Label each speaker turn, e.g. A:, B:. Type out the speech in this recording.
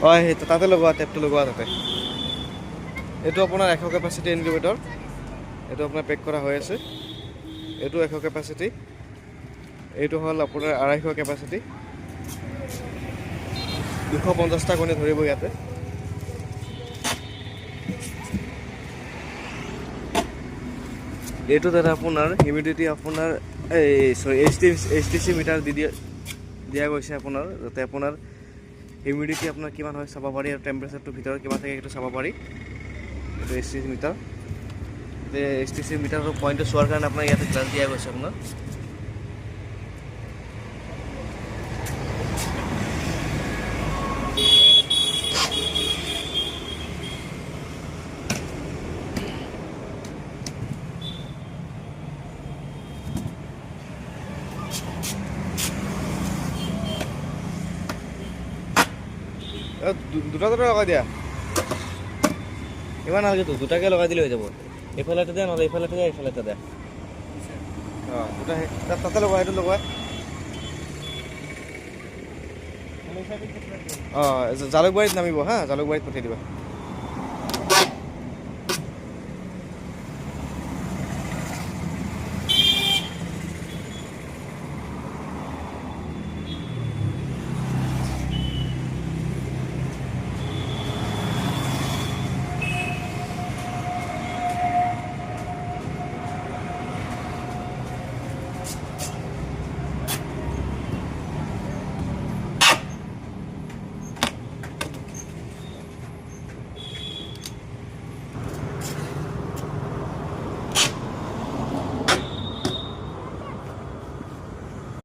A: হয় সেই তাতে লগোৱা টেপটো লগোৱা তাতে এইটো আপোনাৰ 100 কেপাচিটি ইনকিউবেটৰ এইটো আপোনাৰ পেক কৰা হৈ আছে এইটো 100 কেপাচিটি এইটো হ'ল আপোনাৰ 250 কেপাচিটি 250টা কণী ধৰিব ইয়াতে এইটো দাদা আপোনাৰ হিউমিডিটি আপোনাৰ এই সৰি এইচটিচি মিটাৰ দিয়া গৈছে আপোনাৰ যাতে আপোনাৰ হিউমিডিটি আপোনাৰ কিমান হয় চাব পাৰি আৰু টেম্পাৰেচাৰটো ভিতৰত কিমান থাকে সেইটো চাব পাৰি এইটো এইচটিচি মিটাৰ এইচটিচি মিটাৰৰ পইণ্টটো চোৱাৰ কাৰণে আপোনাৰ ইয়াতে গ্লাছ দিয়া গৈছে আপোনাৰ দুটা লগাই দিয়া ইমান নালাগে দুটাকে লগাই দিলে হৈ যাব এইফালে এটা দিয়া নহ'লে এইফালে এটা দিয়া এইফালে এটা দিয়া অঁ দুটা তাতে লগোৱা সেইটো লগোৱা অঁ জালুকবাৰীত নামিব হা জালুকবাৰীত পঠিয়াই দিবা